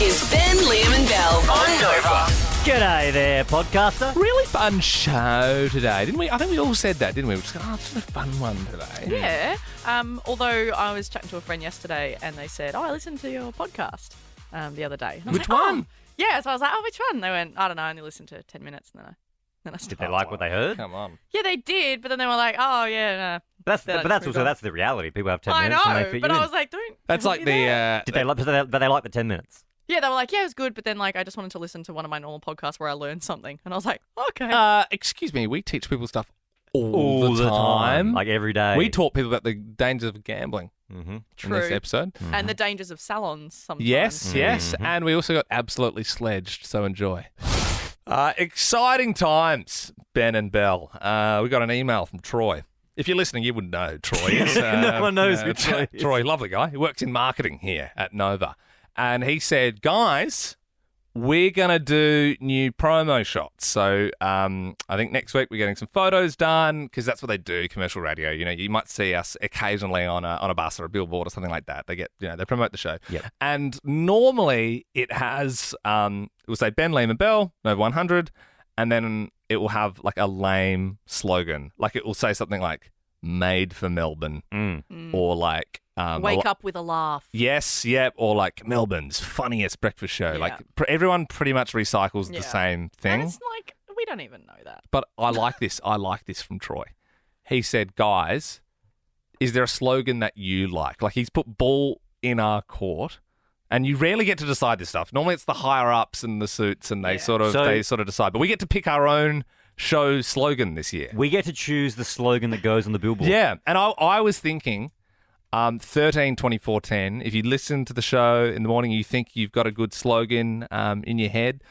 is Ben, Liam and Bell on Nova. G'day there, podcaster. Really fun show today, didn't we? I think we all said that, didn't we? We just it's just a fun one today. Yeah. Although I was chatting to a friend yesterday and they said, I listened to your podcast the other day. And I was Which like, one? Oh. Yeah, so I was like, which one? They went, I don't know, I only listened to 10 minutes. And then I Did stopped. they like what they heard? Come on. Yeah, they did, but then they were like, oh, yeah, no. That's Then I but just that's moved also on. that's the reality. People have 10 I minutes and they know, fit but you I in. was like, don't. That's like you the... there? Did they like the 10 minutes? Yeah, they were like, yeah, it was good, but then like I just wanted to listen to one of my normal podcasts where I learned something. And I was like, okay. Excuse me, we teach people stuff all the time. like every day. We taught people about the dangers of gambling in this episode. And the dangers of salons sometimes. Yes. And we also got absolutely sledged, so enjoy. Exciting times, Ben and Bell. We got an email from Troy. If you're listening, you wouldn't know Troy is. No one knows who Troy is. Troy, lovely guy. He works in marketing here at Nova. And he said, guys, we're going to do new promo shots. So I think next week we're getting some photos done because that's what they do, commercial radio. You know, you might see us occasionally on a bus or a billboard or something like that. They get, they promote the show. Yep. And normally it has, it will say Ben, Liam and Bell, Nova 100, and then it will have like a lame slogan. Like it will say something like, made for Melbourne or like... Wake up with a laugh. Yes, yep, or like Melbourne's funniest breakfast show. Yeah. Like everyone pretty much recycles the same thing. And it's like, we don't even know that. But I like this. I like this from Troy. He said, guys, is there a slogan that you like? Like he's put ball in our court. And you rarely get to decide this stuff. Normally it's the higher ups and the suits and they sort of decide. But we get to pick our own show slogan this year. We get to choose the slogan that goes on the billboard. Yeah. And I was thinking 13, 24, 10. If you listen to the show in the morning, you think you've got a good slogan in your head,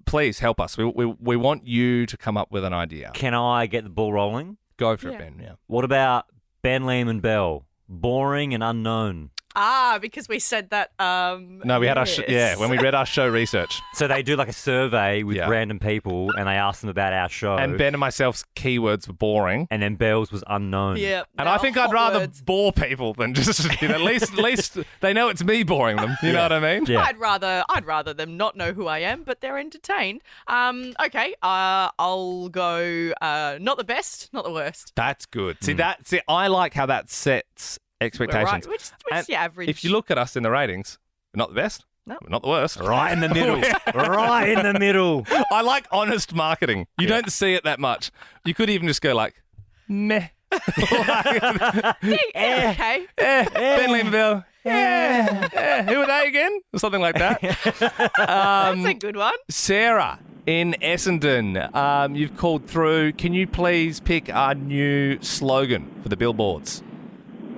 please help us. We want you to come up with an idea. Can I get the ball rolling? Go for it, Ben. Yeah. What about Ben, Liam and Bell? Boring and unknown. Because we said that. No, we had when we read our show research. So they do like a survey with Yeah. random people and they ask them about our show. And Ben and myself's keywords were boring. And then Bell's was unknown. Yeah. And I think I'd hot rather words. bore people than just, at least they know it's me boring them. You know what I mean? Yeah. I'd rather them not know who I am, but they're entertained. Okay. I'll go. Not the best, not the worst. That's good. See, I like how that sets expectations. We're just average. If you look at us in the ratings, we're not the best. No. We're not the worst. Right in the middle. Right in the middle. I like honest marketing. You don't see it that much. You could even just go like, meh. Okay. Ben Linville. Who are they again? Or something like that. That's a good one. Sarah in Essendon, you've called through. Can you please pick our new slogan for the billboards?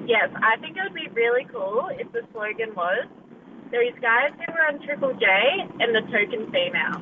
Yes, I think it would be really cool if the slogan was, "These guys who were on Triple J and the token female."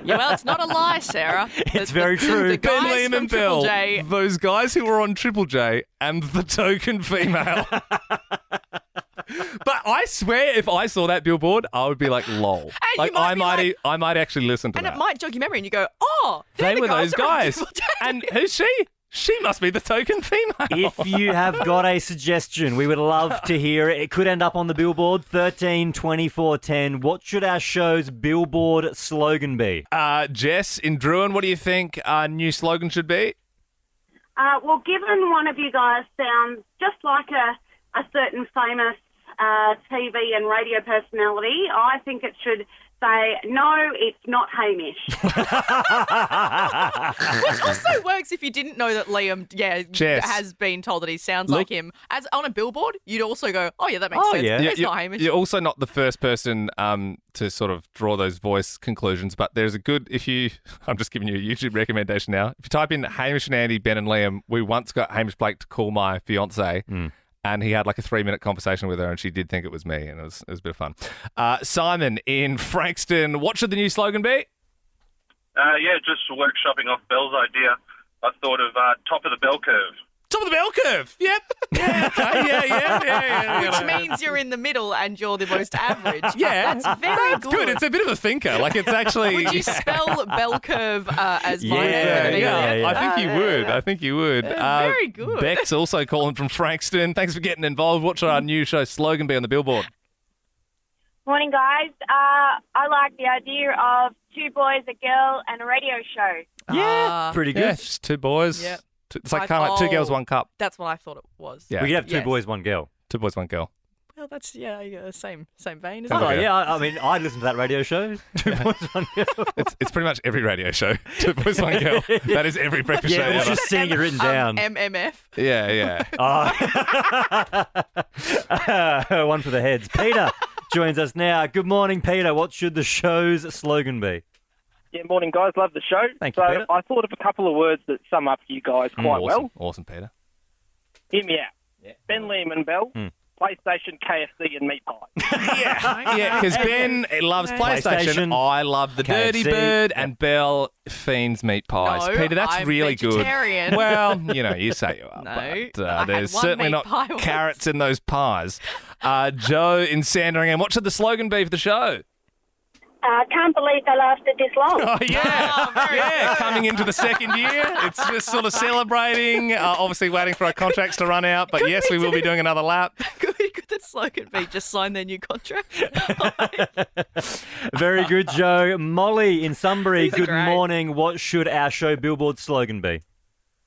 Yeah, well, it's not a lie, Sarah. It's very true. The Ben, guys Liam from and Triple Bill, J. those guys who were on Triple J and the token female. But I swear, if I saw that billboard, I would be like, lol. And you might I might actually listen to And that. it might jog your memory and you go, oh, They the were guys those who are on guys. Triple J. And who's she? She must be the token female. If you have got a suggestion, we would love to hear it. It could end up on the billboard 13, 24, 10. What should our show's billboard slogan be? Jess in Druin, what do you think our new slogan should be? Well, given one of you guys sounds just like a certain famous TV and radio personality, I think it should say, "No, it's not Hamish." Which also works if you didn't know that Liam, Jess. has been told that he sounds Look- like him. As on a billboard, you'd also go, oh, yeah, that makes sense. yeah. It's not Hamish. You're also not the first person to sort of draw those voice conclusions, but there's a good, I'm just giving you a YouTube recommendation now. If you type in Hamish and Andy, Ben and Liam, we once got Hamish Blake to call my fiance. And he had like a 3-minute conversation with her, and she did think it was me, and it was a bit of fun. Simon in Frankston, what should the new slogan be? Just workshopping off Bell's idea. I thought of top of the bell curve. Top of the bell curve. Yep. Yeah. Okay. Yeah. Which means you're in the middle and you're the most average. Yeah. That's very good. It's a bit of a thinker. Like it's actually. Would you spell bell curve as my name? Yeah. I think you would. Very good. Beck's also calling from Frankston. Thanks for getting involved. What should our new show slogan be on the billboard? Morning, guys. I like the idea of two boys, a girl, and a radio show. Yeah, pretty good. Yeah, just two boys. Yeah. It's like kind of like two girls, one cup. That's what I thought it was. Yeah. We could have two Yes. boys, one girl. Two boys, one girl. Well, that's same vein, isn't Sounds Oh, like it? yeah. I mean, I'd listen to that radio show. Two boys, one girl. It's pretty much every radio show. Two boys, one girl. That is every breakfast show Yeah, it's ever. just seeing it written down. MMF. Yeah. Oh. One for the heads. Peter joins us now. Good morning, Peter. What should the show's slogan be? Yeah, morning, guys. Love the show. Thank you, So Peter. I thought of a couple of words that sum up you guys quite well. Awesome, Peter. Hear me out. Ben Lehman Bell, PlayStation, KFC, and meat pie. Yeah, because Ben loves PlayStation. PlayStation, I love the Dirty KFC. Bird, and Bell fiends meat pies. No, Peter, that's I'm really vegetarian. good. Well, you say you are, No, but I had there's one certainly meat not pie once. carrots in those pies. Joe in Sandringham, what should the slogan be for the show? Can't believe they lasted this long. Oh, yeah. Oh, very good. Coming into the second year. It's just sort of celebrating, obviously waiting for our contracts to run out, but yes, we will be doing another lap. Could the slogan be just sign their new contract? Very good, Joe. Molly in Sunbury, These are good great. morning. What should our show billboard slogan be?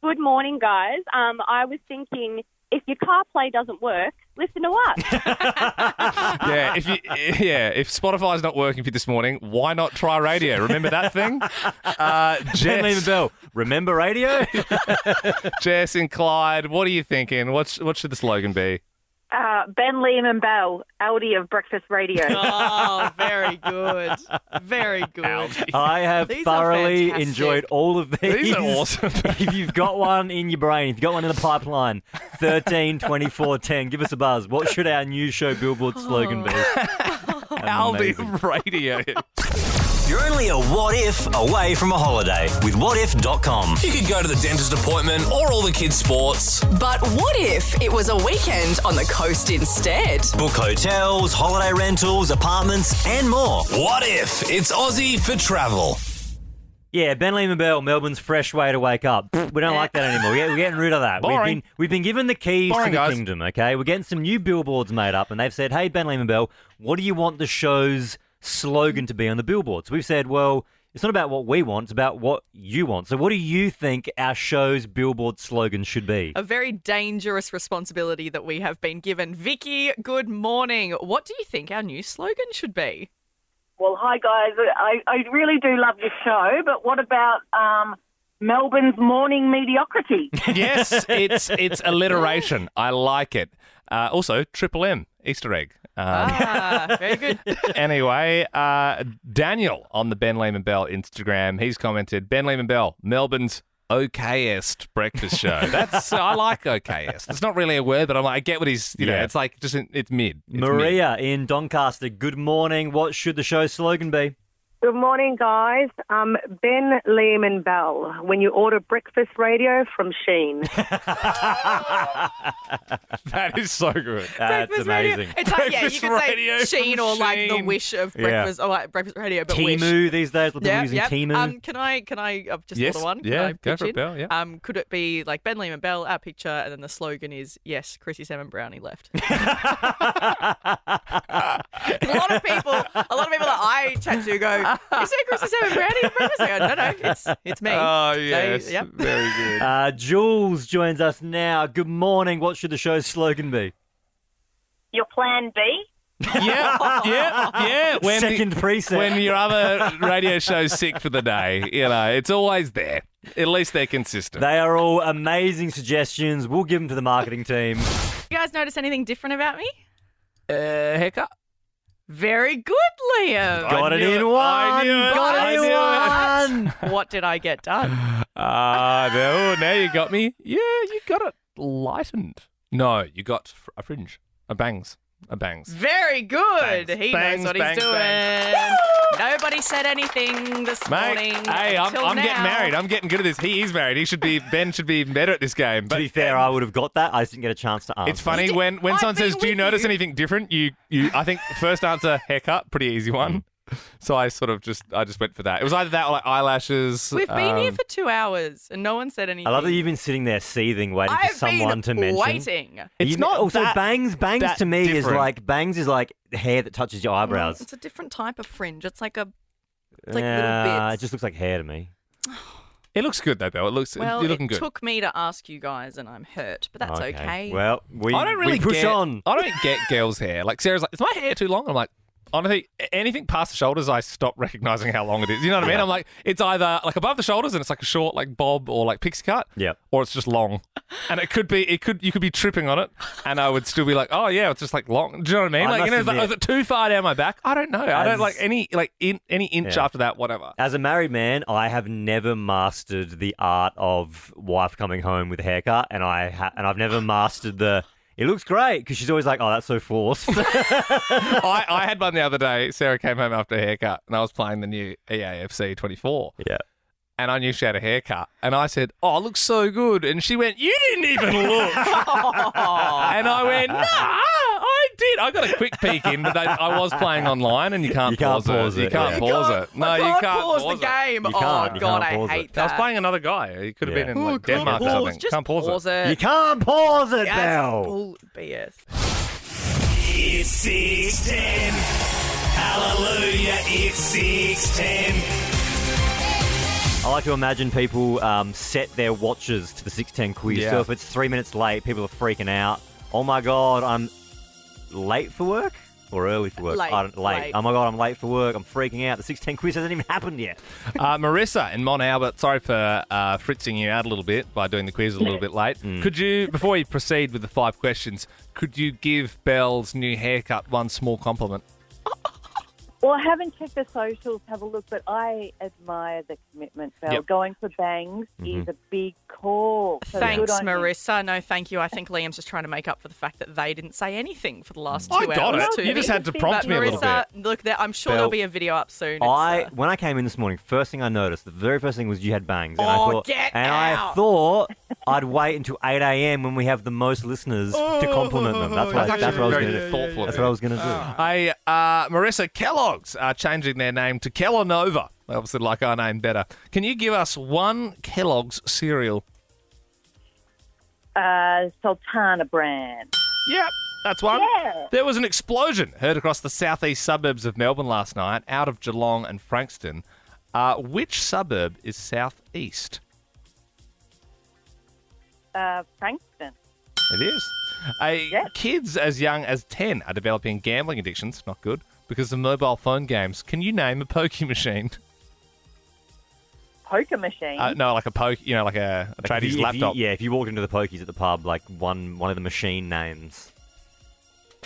Good morning, guys. I was thinking, if your CarPlay doesn't work, listen to us. Yeah, if Spotify's not working for you this morning, why not try radio? Remember that thing? Ben Lehman Jess, Bell. Remember radio? Jess and Clyde, what are you thinking? What should the slogan be? Ben Lehman Bell, Aldi of Breakfast Radio. Oh, very good. Very good. I have These are thoroughly fantastic. enjoyed all of these. These are awesome. If you've got one in your brain, if you've got one in the pipeline, 13 24 10, give us a buzz. What should our new show billboard slogan be? Aldi Amazing. of radio. You're only a what if away from a holiday with whatif.com. You could go to the dentist appointment or all the kids' sports. But what if it was a weekend on the coast instead? Book hotels, holiday rentals, apartments, and more. What if it's Aussie for travel? Yeah, Ben Lehman Bell, Melbourne's fresh way to wake up. We don't like that anymore. We're getting rid of that. Boring. We've been given the keys Boring, to the guys. kingdom, okay? We're getting some new billboards made up, and they've said, hey, Ben Lehman Bell, what do you want the show's slogan to be on the billboards? We've said, well, it's not about what we want, it's about what you want. So what do you think our show's billboard slogan should be? A very dangerous responsibility that we have been given. Vicky, good morning. What do you think our new slogan should be? Well, hi, guys. I really do love this show, but what about Melbourne's morning mediocrity? Yes, it's alliteration. I like it. Also, Triple M, Easter egg. Very good. Anyway, Daniel on the Ben Lehman Bell Instagram, he's commented, Ben Lehman Bell, Melbourne's okayest breakfast show. I like okayest. It's not really a word, but I get what he's, Yeah. it's like just, it's mid. It's mid. Maria in Doncaster, good morning. What should the show's slogan be? Good morning, guys. Ben Lehman Bell, when you order breakfast radio from Sheen. That is so good. That's Breakfast amazing. radio. It's like, yeah, you Breakfast could radio say Sheen from or like the Sheen. Wish of Yeah. breakfast, or like breakfast radio, but Wish. Timu these days, people using Timu. Can I? I've just Yes, thought of one. yeah, Can I go pitch for it, in? Bell, yeah. Could it be like Ben Lehman Bell, our picture, and then the slogan is yes, Chrissy Salmon Brownie left. a lot of people that I chat to go, is there Chrissy Salmon Brownie at breakfast? I go, no, it's me. Oh, So, yes. yep. Very good. Jules joins us now. Good morning. What should the show's slogan be? Your plan B? Yeah. Second preset. When your other radio show's sick for the day, it's always there. At least they're consistent. They are all amazing suggestions. We'll give them to the marketing team. You guys notice anything different about me? Haircut. Very good, Liam. Got it knew in it. one. I knew it. Got I it knew in one. What did I get done? No, now you got me. Yeah, you got it lightened. No, you got a fringe, a bangs. Very good. Bangs, He bangs, knows what he's bangs, doing. bangs. Nobody said anything this morning. Mate, hey, I'm until getting now. married. I'm getting good at this. He is married. Ben should be better at this game. To But be fair, I would have got that. I just didn't get a chance to answer. it's funny when I've someone been says, "Do you with notice you." anything different?" You I think first answer haircut, pretty easy one. So I just went for that. It was either that or like eyelashes. We've been here for 2 hours and no one said anything. I love that you've been sitting there seething, waiting for someone to mention. Waiting. It's not also that- bangs that to me different. bangs is like hair that touches your eyebrows. It's a different type of fringe. It's like little It bits. just looks like hair to me. It looks good though, Belle. You're looking good. It took me to ask you guys and I'm hurt, but that's okay. Well, I don't really we push get, on. I don't get girls' hair. Like Sarah's like, is my hair too long? I'm like, honestly, anything past the shoulders, I stop recognizing how long it is. You know what I mean? I'm like, it's either like above the shoulders and it's like a short like bob or like pixie cut, or it's just long. And you could be tripping on it, and I would still be like, oh yeah, it's just like long. Do you know what I mean? Like, is it too far down my back? I don't know. I don't like any inch after that, whatever. As a married man, I have never mastered the art of wife coming home with a haircut, and I've never mastered the. It looks great because she's always like, oh, that's so forced. I had one the other day. Sarah came home after a haircut, and I was playing the new EAFC 24. Yeah. And I knew she had a haircut. And I said, oh, it looks so good. And she went, you didn't even look. And I went, nah, I did. I got a quick peek in, but I was playing online and you can't pause it. You can't pause it. No, you can't pause the game. You can't. Oh, God, I hate that. I was playing another guy. He could have been in like Denmark or something. Just can't pause it. You can't pause it, Belle. Bull BS. It's 610. Hallelujah, it's 610. I like to imagine people set their watches to the 6:10 quiz. Yeah. So if it's 3 minutes late, people are freaking out. Oh my God, I'm late for work or early for work? Late. Late. Oh my God, I'm late for work. I'm freaking out. The 6:10 quiz hasn't even happened yet. Marissa in Mont Albert, sorry for fritzing you out a little bit by doing the quiz a little bit late. Could you, before you proceed with the 5 questions, could you give Belle's new haircut one small compliment? Well, I haven't checked the socials, have a look, but I admire the commitment, Belle. Yep. Going for bangs is a big call. So Thanks, good on you. Marissa. No, thank you. I think Liam's just trying to make up for the fact that they didn't say anything for the last 2 hours. I got it. to You me. just had to prompt But me a little Marissa, bit. look, I'm sure Belle, there'll be a video up soon. When I came in this morning, first thing I noticed, the very first thing was you had bangs. And I thought I'd wait until 8 a.m. when we have the most listeners to compliment them. That's what I was going to do. Thoughtful. That's what I was going to do. Marissa, Kellogg's are changing their name to Kellanova. They obviously like our name better. Can you give us one Kellogg's cereal? Sultana brand. Yep, that's one. Yeah. There was an explosion heard across the southeast suburbs of Melbourne last night, out of Geelong and Frankston. Which suburb is southeast? Frankston. It is. Kids as young as 10 are developing gambling addictions, not good, because of mobile phone games. Can you name a pokie machine? Poker machine? No, like a like a tradie's laptop. If you walked into the pokies at the pub, like one of the machine names.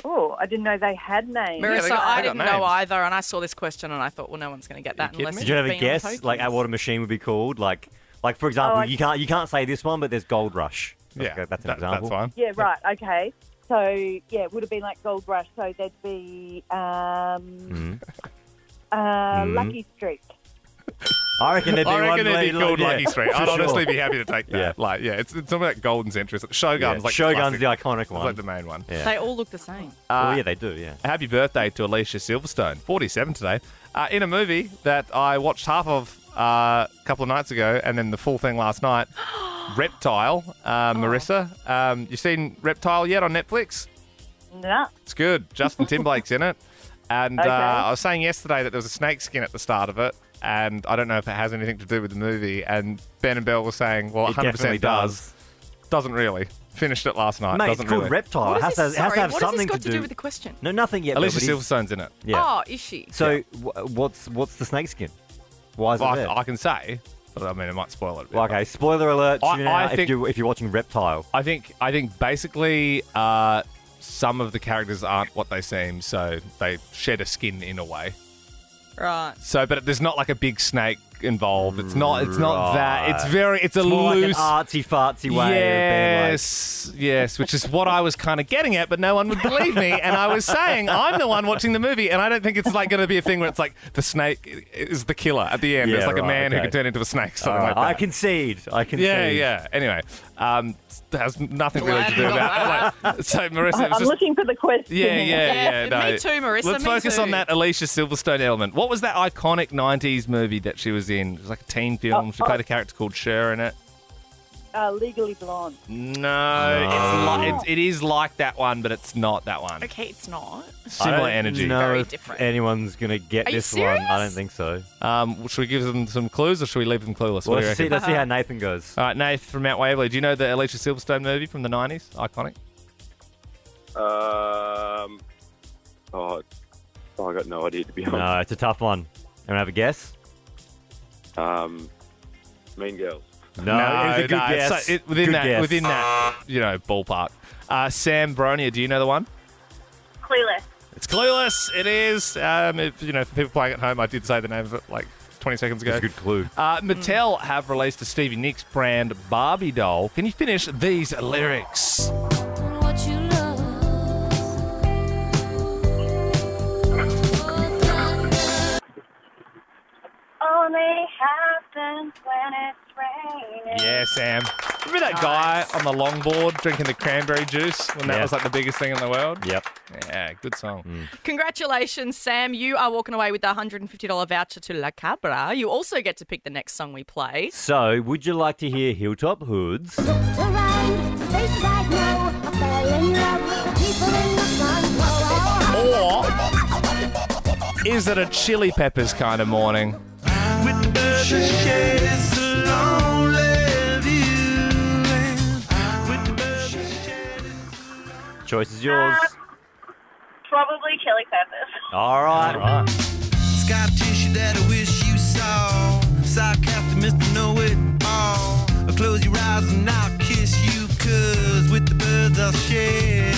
Oh, I didn't know they had names. Marissa, they I got didn't names. know either, and I saw this question and I thought, well, no one's going to get that kidding unless me? Did you have a you've been on guess, pokies. like, at what a machine would be called? Like for example, you can't say this one, but there's Gold Rush. That's an example. That's fine. Yeah, right, okay. So, it would have been like Gold Rush. So there'd be Lucky Street. I reckon there'd be called Lucky Street. I'd for honestly sure. be happy to take that. Yeah. It's something like Golden Century. Shogun's like Shogun's classic. the iconic It's one. like the main one. Yeah. They all look the same. Yeah, they do. Yeah. Happy birthday to Alicia Silverstone, 47 today. In a movie that I watched half of a couple of nights ago, and then the full thing last night. Reptile, Marissa. You seen Reptile yet on Netflix? No. It's good. Justin Timberlake's in it. And Okay. I was saying yesterday that there was a snake skin at the start of it, and I don't know if it has anything to do with the movie. And Ben and Belle were saying, well, It 100% definitely does. Doesn't really. Finished it last night. Mate, Doesn't it's called really. Reptile. What It is has this? to have Sorry, what has something this got to do do with the question? No, nothing yet. Alicia Bill, but Silverstone's in it. Yeah. Oh, is she? So what's the snake skin? Why is it there? I can say, but I mean, it might spoil it a bit. Well, okay, spoiler alert. I Tune out think- if you're watching Reptile. I think basically some of the characters aren't what they seem, so they shed a skin in a way. Right. So, but there's not like a big snake involved. It's not that. It's a more loose, like an artsy-fartsy way of being like... Yes, which is what I was kind of getting at, but no one would believe me. And I was saying, I'm the one watching the movie, and I don't think it's like going to be a thing where it's like the snake is the killer at the end. Yeah, it's like a man who can turn into a snake, something like that. I concede. Yeah. Anyway, that has nothing really to do about that. So, Marissa, it was I'm looking for the question. Yeah. No. Me too, Marissa. Let's focus on that Alicia Silverstone element. What was that iconic 90s movie that she was in? It was like a teen film. She played a character called Cher in it. Legally Blonde. No, it is like that one, but it's not that one. Okay, it's not. Similar energy. No, Very if different. anyone's going to get Are you this one. serious? I don't think so. Should we give them some clues or should we leave them clueless? What do you reckon? Let's see how Nathan goes. All right, Nath from Mount Waverley. Do you know the Alicia Silverstone movie from the 90s? Iconic. I got no idea, to be honest. No, it's a tough one. Want to have a guess? Mean Girls. No, it was a good guess. So within Good that, ballpark. Sam Bronia, do you know the one? Clueless. It's Clueless. It is. For people playing at home, I did say the name of it like 20 seconds ago. That's a good clue. Mattel have released a Stevie Nicks brand Barbie doll. Can you finish these lyrics? Only happens when it's raining. Yeah, Sam. Remember that guy on the longboard drinking the cranberry juice when that was like the biggest thing in the world? Yep. Yeah, good song. Congratulations, Sam. You are walking away with the $150 voucher to La Cabra. You also get to pick the next song we play. So, would you like to hear Hilltop Hoods? Or is it a Chili Peppers kind of morning? Choice is yours. Probably Chili Peppers. All right. Scar tissue that I wish you saw. Sarcastic Mr. Know-It-All. Close your eyes and I'll kiss you, 'cause with the birds I'll share.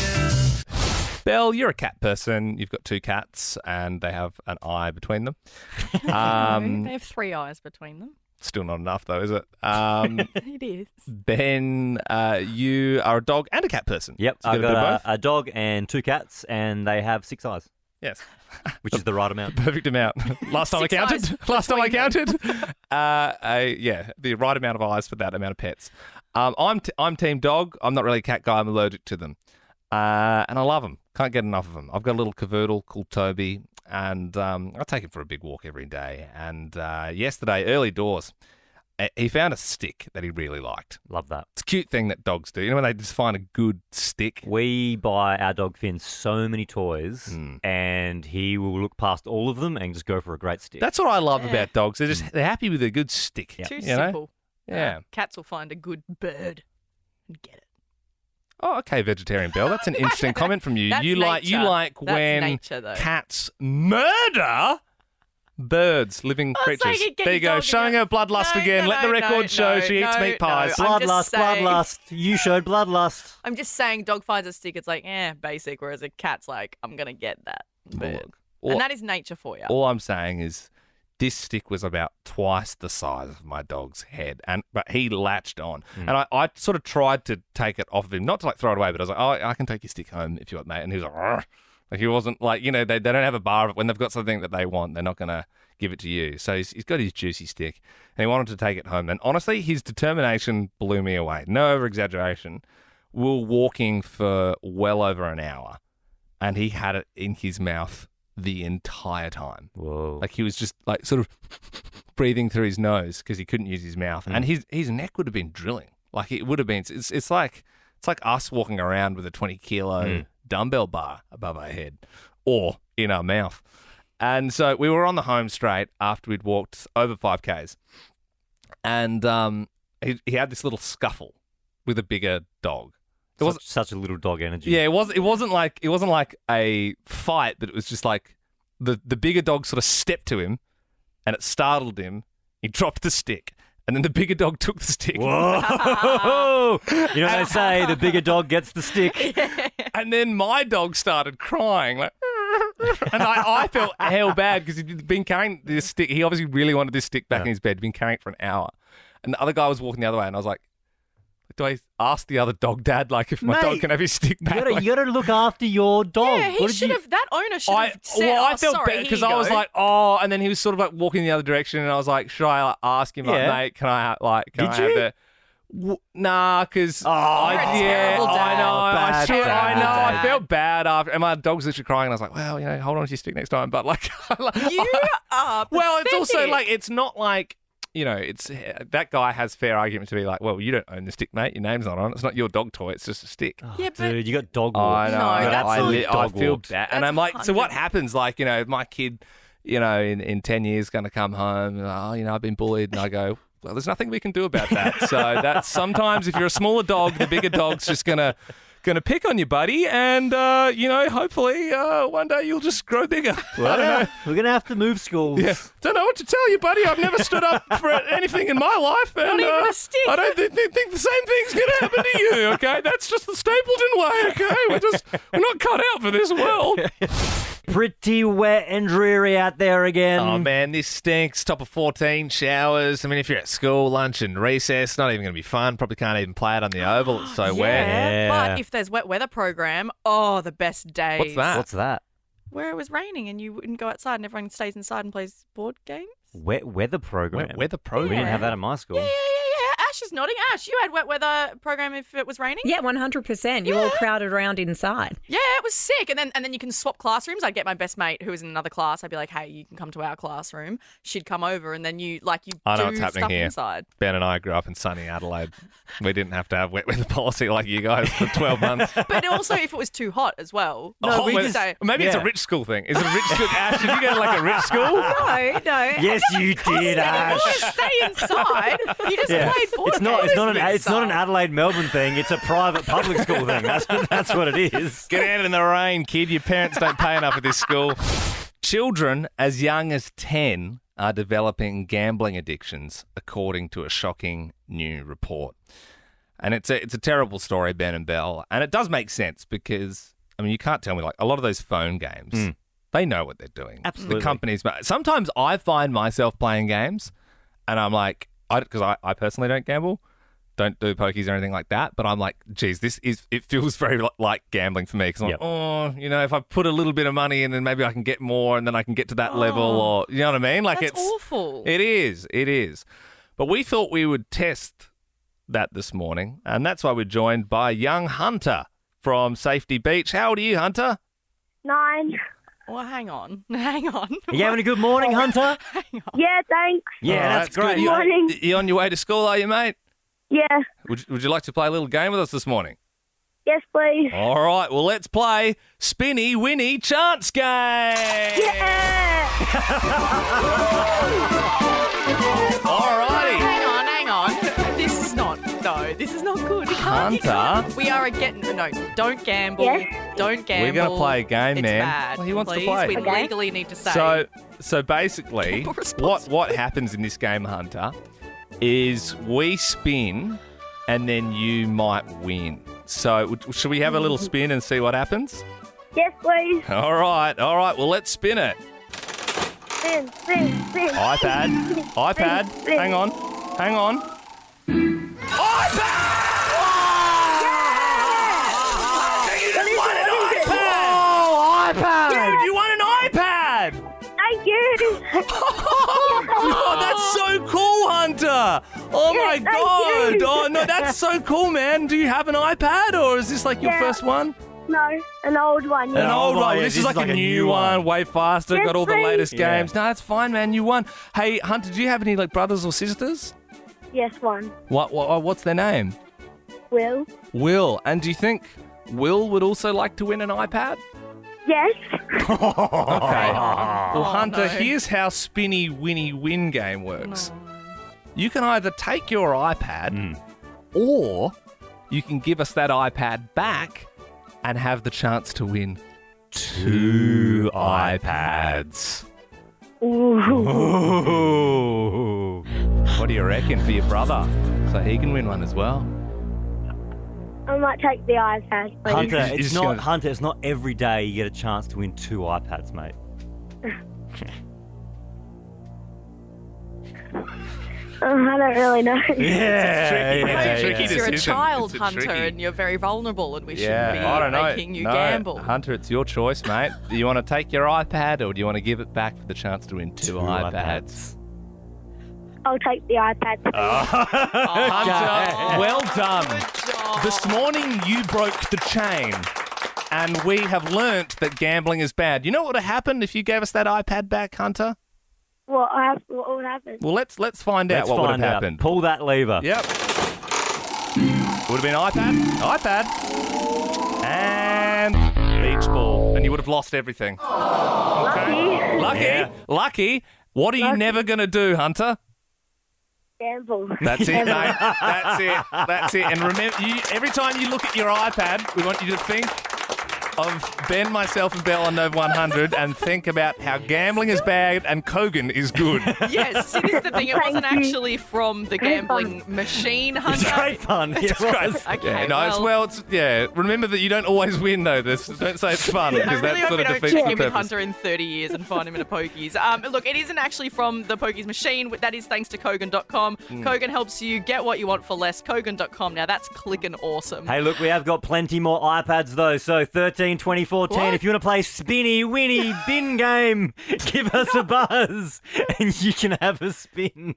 Belle, you're a cat person. You've got 2 cats and they have an eye between them. They have 3 eyes between them. Still not enough though, is it? It is. Ben, you are a dog and a cat person. Yep, So I've you're gonna do got both? a dog and 2 cats, and they have 6 eyes. Yes. Which is the right amount. Perfect amount. Last time I 6 eyes counted. Last time I between counted. The right amount of eyes for that amount of pets. I'm team dog. I'm not really a cat guy. I'm allergic to them. And I love them. Can't get enough of them. I've got a little cavoodle called Toby, and I take him for a big walk every day. And yesterday, early doors, he found a stick that he really liked. Love that. It's a cute thing that dogs do. You know when they just find a good stick? We buy our dog Finn so many toys, and he will look past all of them and just go for a great stick. That's what I love about dogs. They're happy with a good stick. Too you know? simple. Yeah. Cats will find a good bird and get it. Oh, okay, vegetarian Belle. That's an interesting comment from you. That's You nature. like That's when nature, though. cats murder birds, living creatures. saying it, get There you your go, dog showing her bloodlust again. Let the record show she eats meat pies. I'm just saying- Bloodlust. You showed bloodlust. I'm just saying, dog finds a stick. It's like, basic. Whereas a cat's like, I'm gonna get that bird, and that is nature for you. All I'm saying is this stick was about twice the size of my dog's head, but he latched on. And I sort of tried to take it off of him, not to like throw it away, but I was like, oh, I can take your stick home if you want, mate. And he was like, "Argh." Like he wasn't like, they don't have a bar of it. When they've got something that they want, they're not going to give it to you. So he's got his juicy stick and he wanted to take it home. And honestly, his determination blew me away. No over-exaggeration. We were walking for well over an hour and he had it in his mouth the entire time. Whoa. Like he was just like sort of breathing through his nose because he couldn't use his mouth. And his neck would have been drilling. Like it would have been, it's like us walking around with a 20-kilo dumbbell bar above our head or in our mouth. And so we were on the home straight after we'd walked over 5Ks. And he had this little scuffle with a bigger dog. It was such a little dog energy. Yeah, it wasn't like a fight, but it was just like the bigger dog sort of stepped to him and it startled him. He dropped the stick. And then the bigger dog took the stick. Whoa! You know what they say, the bigger dog gets the stick. And then my dog started crying like, And I felt hell bad because he'd been carrying this stick. He obviously really wanted this stick back in his bed. He'd been carrying it for an hour. And the other guy was walking the other way, and I was like, do I ask the other dog dad, like, if my dog can have his stick back? You got to look after your dog. Yeah, he should have. That owner should have said, I felt sorry, bad because I was like, and then he was sort of like walking the other direction, and I was like, should I ask him, like, mate, can I have the... Nah, because I felt bad after, and my dog's literally crying, and I was like, well, hold on to your stick next time. But like, you are pathetic. Well, it's also like, it's not like, it's that guy has fair argument to be like, well, you don't own the stick, mate. Your name's not on it. It's not your dog toy. It's just a stick. Yeah, but dude, you got dog walks. I know. I feel walks. bad, and I'm like, so what happens? Like, my kid, in 10 years, going to come home, and, I've been bullied, and I go, well, there's nothing we can do about that. So that's sometimes if you're a smaller dog, the bigger dog's just gonna pick on you, buddy, and hopefully one day you'll just grow bigger. Well, I don't know. We're gonna have to move schools. Yeah. Don't know what to tell you, buddy. I've never stood up for anything in my life, and Not even a stick. I don't think the same thing's gonna happen to you. Okay, that's just the Stapleton way. Okay, we're not cut out for this world. Pretty wet and dreary out there again. Oh, man, this stinks. Top of 14 showers. I mean, if you're at school, lunch and recess, not even going to be fun. Probably can't even play it on the oval. It's so wet. Yeah. But if there's wet weather program, the best days. What's that? Where it was raining and you wouldn't go outside and everyone stays inside and plays board games. Wet weather program. Weather program. We didn't have that in my school. Yeah. Ash is nodding. Ash, you had wet weather program if it was raining? Yeah, 100%. You all crowded around inside. Yeah, it was sick. And then you can swap classrooms. I'd get my best mate who was in another class. I'd be like, hey, you can come to our classroom. She'd come over and then you I know do what's happening stuff here. inside. Ben and I grew up in sunny Adelaide. We didn't have to have wet weather policy like you guys for 12 months. But also if it was too hot as well. Maybe it's a rich school thing. Is it a rich school? Ash, did you go to like a rich school? No. Yes, you did, Ash. You won't stay inside. You just played board games. It's not an Adelaide, Melbourne thing. It's a private public school thing. That's what it is. Get out in the rain, kid. Your parents don't pay enough at this school. Children as young as 10 are developing gambling addictions, according to a shocking new report. And it's a terrible story, Ben and Belle. And it does make sense because, you can't tell me, like, a lot of those phone games, they know what they're doing. Absolutely. The companies, sometimes I find myself playing games and I'm like, because I personally don't gamble, don't do pokies or anything like that, but I'm like, geez, it feels very like gambling for me because I'm like, if I put a little bit of money in, then maybe I can get more and then I can get to that level, or, you know what I mean? Like, that's awful. It is. But we thought we would test that this morning, and that's why we're joined by young Hunter from Safety Beach. How old are you, Hunter? 9. Well, hang on. Are you having a good morning, Hunter? Yeah, thanks. Yeah, that's great. Good morning. You on your way to school, are you, mate? Yeah. Would you like to play a little game with us this morning? Yes, please. All right, well, let's play Spinny, Winny, Chance Game. Yeah. All righty. Hang on. This is not good. Hunter. We are don't gamble. Yes. Don't gamble. We're going to play a game, it's man. Bad. Well, he wants Please. to play. We legally need to say. So basically, what happens in this game, Hunter, is we spin and then you might win. So should we have a little spin and see what happens? Yes, please. All right. Well, let's spin it. Spin. iPad. Spin. Hang on. iPad! You just won an iPad! Oh, iPad! Dude, you won an iPad! Thank you. Oh, that's so cool, Hunter! Oh Yeah, my thank God! you. Oh no, that's so cool, man! Do you have an iPad, or is this like your first one? No, an old one. An Yeah. old one. yeah, This is like a new one, way faster. Yes, got all the please. latest Yeah. games. No, that's fine, man. You won. Hey, Hunter, do you have any like brothers or sisters? Yes, one. What's their name? Will. Will. And do you think Will would also like to win an iPad? Yes. Okay. Well, Hunter, no. here's how Spinny Winny Win game works. You can either take your iPad or you can give us that iPad back and have the chance to win 2 iPads. Ooh. What do you reckon for your brother? So he can win one as well. I might take the iPad, please. Hunter, it's not every day you get a chance to win 2 iPads, mate. I don't really know. Yeah, You're a child, Hunter, and you're very vulnerable, and we shouldn't be making you gamble. Hunter, it's your choice, mate. Do you want to take your iPad or do you want to give it back for the chance to win 2 iPads? I'll take the iPad. Hunter, well done. This morning you broke the chain, and we have learnt that gambling is bad. You know what would have happened if you gave us that iPad back, Hunter? What would happen? Well, let's find out what would have happened. Pull that lever. Yep. Would have been iPad, and beach ball, and you would have lost everything. Okay. Lucky. What are you never going to do, Hunter? Gamble. That's it, mate. That's it. And remember, every time you look at your iPad, we want you to think of Ben, myself, and Belle on Nova 100 and think about how gambling is bad and Kogan is good. Yes, see, this is the thing. It wasn't actually from the gambling machine, Hunter. It's great fun. It's great. Okay, remember that you don't always win, though. Don't say it's fun, I because really that hope sort we of don't defeats check the in with purpose. Hunter in 30 years and find him in a pokies. Look, it isn't actually from the pokies machine. That is thanks to Kogan.com. Kogan helps you get what you want for less. Kogan.com. Now, that's clicking awesome. Hey, look, we have got plenty more iPads, though. So 13, 24, 10. If you want to play spinny, winny, bin game, give us a buzz and you can have a spin.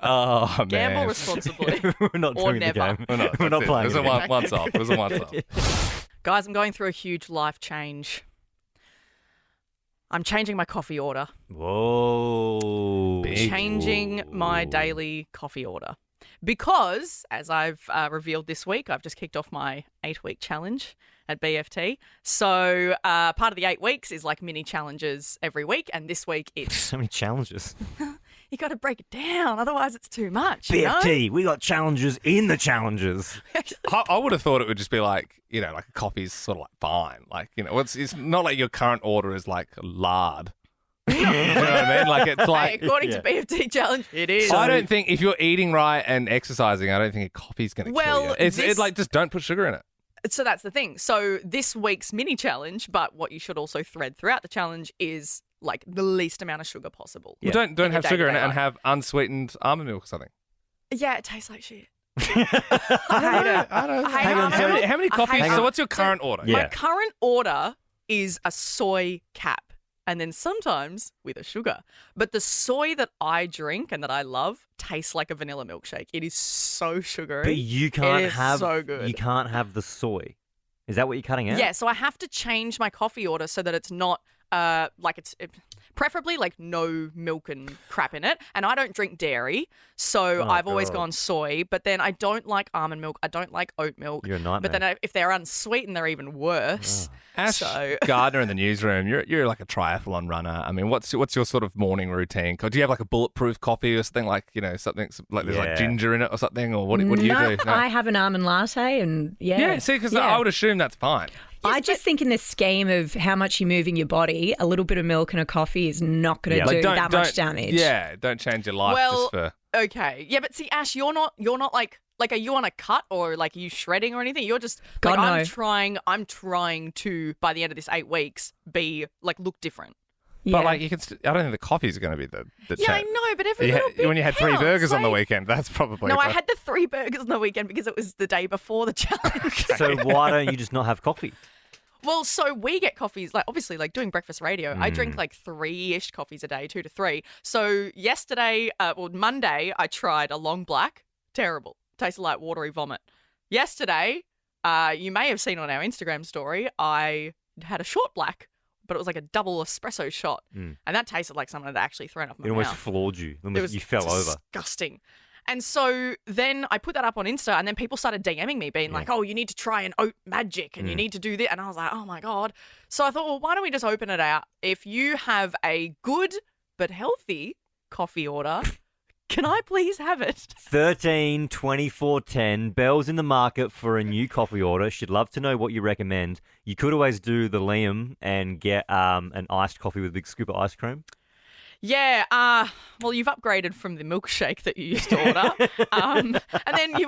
Oh, man. Gamble responsibly. We're not or doing never. the game. We're not playing it. It was a once off. It was a once off. Guys, I'm going through a huge life change. I'm changing my coffee order. Whoa. Changing my daily coffee order. Because, as I've revealed this week, I've just kicked off my 8-week challenge at BFT. So part of the 8 weeks is like mini challenges every week. And this week it's... So many challenges. You got to break it down. Otherwise it's too much. BFT, you know? we got challenges in the challenges. I would have thought it would just be like, like a coffee's sort of like fine. Like, it's not like your current order is like lard. You know what I mean? Like, it's like... Hey, according to BFT challenge, it is. I don't think if you're eating right and exercising, I don't think a coffee's going to kill you. It's like, just don't put sugar in it. So that's the thing. So this week's mini challenge, but what you should also thread throughout the challenge is like the least amount of sugar possible. Yeah. Well, don't have sugar in it and have unsweetened almond milk or something. Yeah, it tastes like shit. I hate it. I don't know. I hate almond milk. How many coffees? So what's your current order? My current order is a soy cap. And then sometimes with a sugar. But the soy that I drink and that I love tastes like a vanilla milkshake. It is so sugary. But you can't it is have so good. You can't have the soy. Is that what you're cutting out? Yeah, so I have to change my coffee order so that it's not preferably like no milk and crap in it. And I don't drink dairy, so I've always gone soy. But then I don't like almond milk. I don't like oat milk. You're a nightmare. But then if they're unsweetened, they're even worse. Ash Gardner in the newsroom, you're like a triathlon runner. I mean, what's your sort of morning routine? Do you have like a bulletproof coffee or something like, something like there's like ginger in it or something? Or what do you do? No. I have an almond latte and Yeah, see, because I would assume that's fine. I just think in the scheme of how much you're moving your body, a little bit of milk and a coffee is not going to do that much damage. Yeah, don't change your life just for... Okay. Yeah, but see, Ash, you're not like are you on a cut or like are you shredding or anything? You're just God, like, no. I'm trying to, by the end of this 8 weeks, be like look different. But like you can, I don't think the coffees are going to be the Yeah, I know, but every little bit when you had 3 counts, burgers on the like- weekend, that's probably... No, I had the 3 burgers on the weekend because it was the day before the challenge. So why don't you just not have coffee? Well, so we get coffees, like obviously like doing breakfast radio, I drink like 3-ish coffees a day, 2 to 3. So Monday, I tried a long black. Terrible. Tasted like watery vomit. Yesterday, you may have seen on our Instagram story, I had a short black, but it was like a double espresso shot. And that tasted like something had actually thrown up my It mouth. almost floored you. It was You fell over. disgusting. And so then I put that up on Insta and then people started DMing me being like, oh, you need to try an oat magic and you need to do this. And I was like, oh my God. So I thought, well, why don't we just open it out? If you have a good but healthy coffee order, can I please have it? 13, 24, 10. Belle's in the market for a new coffee order. She'd love to know what you recommend. You could always do the Liam and get an iced coffee with a big scoop of ice cream. Yeah, well, you've upgraded from the milkshake that you used to order, and then you